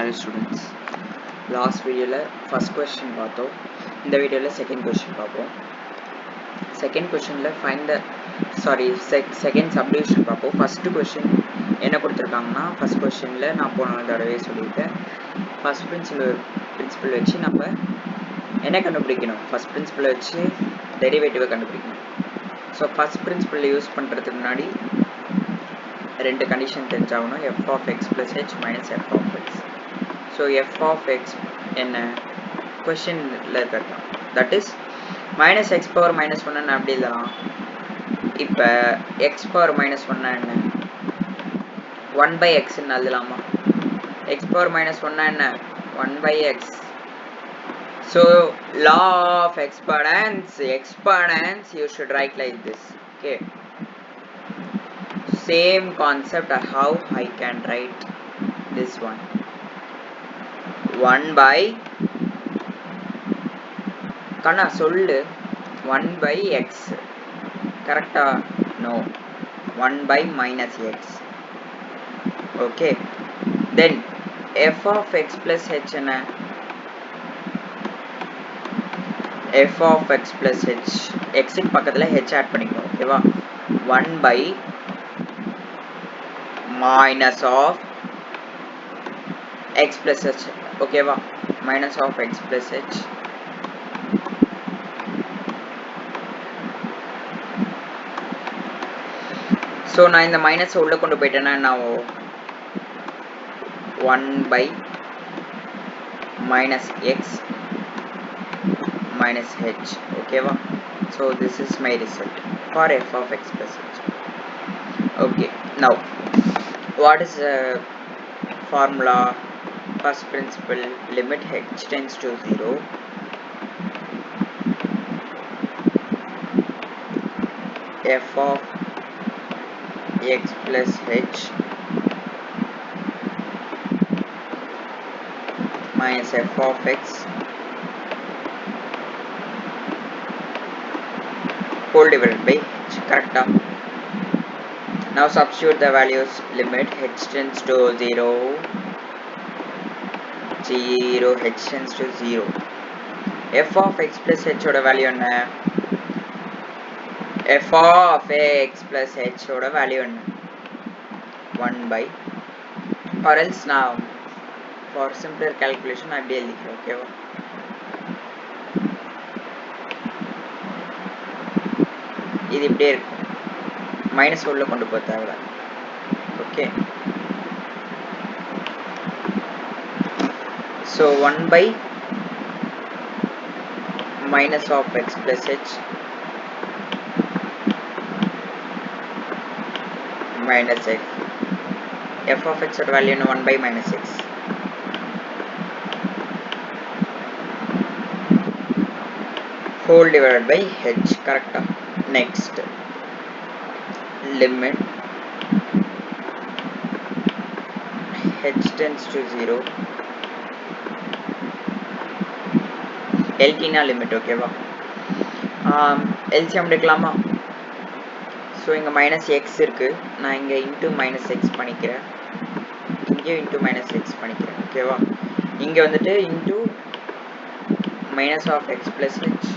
Hello students. Last video la first question பார்த்தோம். இந்த வீடியோல second question பார்ப்போம். Second question la find the second subdivision பார்ப்போம். First question என்ன கொடுத்திருக்காங்கன்னா first question ல நான் போன தடவை சொல்லிட்டேன். First principle வச்சு நம்ம என்ன கண்டுபிடிக்கணும்? First principle வச்சு derivative கண்டுபிடிக்கணும். So first principle யூஸ் பண்றதுக்கு முன்னாடி ரெண்டு condition தெரிஞ்சாகணும். f of x plus h minus f of x. So f of x என்ன questionல இருக்கா, that is minus x power minus 1 ன்னு அப்படி எழுதலாம். இப்போ x power minus 1 என்ன 1 by x ன்னு எழுதலாமா? x power minus 1 என்ன 1 by x. So law of exponents you should write like this. Okay, same concept how I can write this one. 1 by கண்ணா சொல்லு 1 by x கரெக்டா? no, 1 by minus x. okay, then f of x plus h என்ன f of x plus h, x க்கு பக்கத்துல h add பண்ணிக்கணும். ஓகேவா? 1 by minus of x plus h. ஓகேவா? minus of x plus h. So நான் இந்த minus உள்ள கொண்டு போயிட்டேன்னா நான் 1 by minus x minus h. ஓகேவா? So this is my result for f of x plus h. okay, now what is the formula? First principle, limit h tends to 0 f of x plus h minus f of x whole divided by h. correct? Now substitute the values. Limit h tends to 0 h tends to 0. f of x plus h oda value enna? f of x plus h oda value enna? 1 by, or else now for simpler calculation I will எழுதிக்கிறேன். ஓகேவா? இது இப்படியே இருக்கும், minus உள்ள கொண்டு போக தேவை. Okay, so 1 by minus of x plus h minus x, f of x oda value 1 by minus x whole divided by h. correct? next, limit h tends to 0 LT na limit. ஓகேவா? LCM எடுக்கலாமா? So இங்கே minus X இருக்கு, நான் இங்கே into minus X பண்ணிக்கிறேன், இங்கே into minus X பண்ணிக்கிறேன். ஓகேவா? இங்கே வந்துட்டு into minus of x plus h,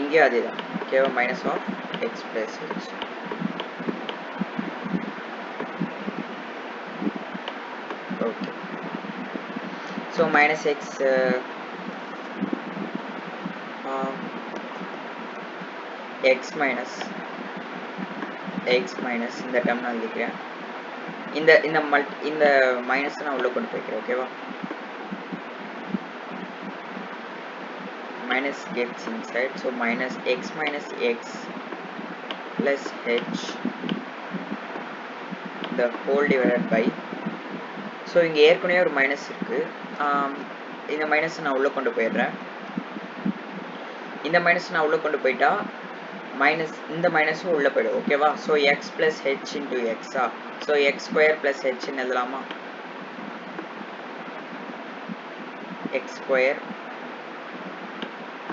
இங்கே அதே தான். ஓகேவா? Minus of x plus h. Okay, so minus x x minus இந்த டேர்ம் நான் எழுதிக்கிறேன். இந்த மைனஸ் நான் உள்ள கொண்டு போய்க்கிறேன். ஓகேவா? minus gets inside, so minus x plus h the whole divided by, so இங்க ஏற்கனவே ஒரு மைனஸ் இருக்கு, இந்த மைனஸ் நான் உள்ள கொண்டு போயிடுறேன். இந்த மைனஸ் நான் உள்ள கொண்டு போயிட்டா மைனஸ் இந்த மைனஸும் உள்ள போயிடும். ஓகேவா? So x plus h into எக்ஸா, ஸோ எக்ஸ் ஸ்கொயர் பிளஸ் ஹெச்ன்னு எழுதலாமா? X square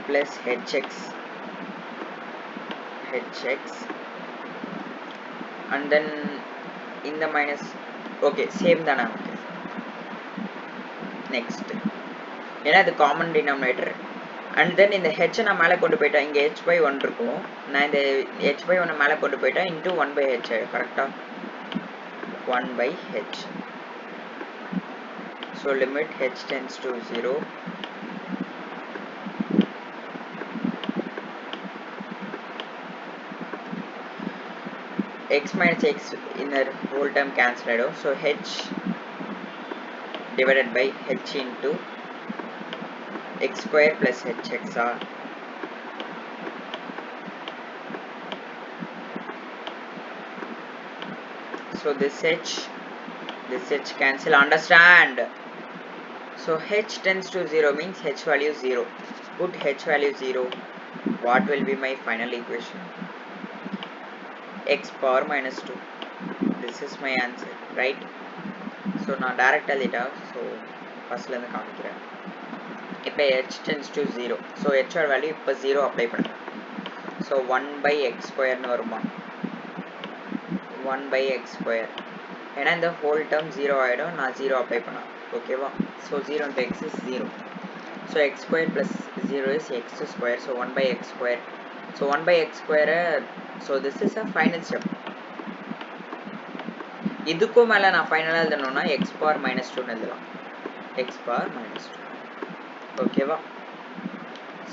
plus hx and then இந்த மைனஸ் ஓகே சேம் தானே ஓகே நெக்ஸ்ட் ஏன்னா இது காமன் டினாமினேட்டர் அண்ட் தென் இந்த ஹெச் நான் மேலே கொண்டு போயிட்டேன் இங்கே ஹெச் பை ஒன் இருக்கும் நான் இந்த ஹெச் பை ஒன்னை மேலே கொண்டு போயிட்டேன் இன்ட்டு ஒன் பை ஹெச் கரெக்டாக one by h so limit h tends to 0 x minus x in the whole term cancelled out, so h divided by h into x square plus hx are so this h cancel, understand? So h tends to 0 means h value 0. Put h value 0. What will be my final equation? X power minus 2. This is my answer, right? So now direct it out. So first let me count here. If h tends to 0, so h value இப்போ 0 apply பண்ணு. So 1 by x square னு வருமா 1 by x square ஏன்னா இந்த whole term 0 ஆயிடும் நான் 0 apply பண்ணா ஓகேவா so 0 into x is 0 so x square plus 0 is x square so 1 by x square so 1 by x square so this is a final step இதுக்கும் மேல நான் ஃபைனலா எழுதணும்னா x power minus 2 னு எழுதலாம் x power minus 2 ஓகேவா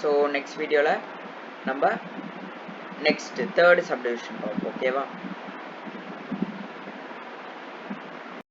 so next வீடியோல நம்ம next third subdivision பார்ப்போம் ஓகேவா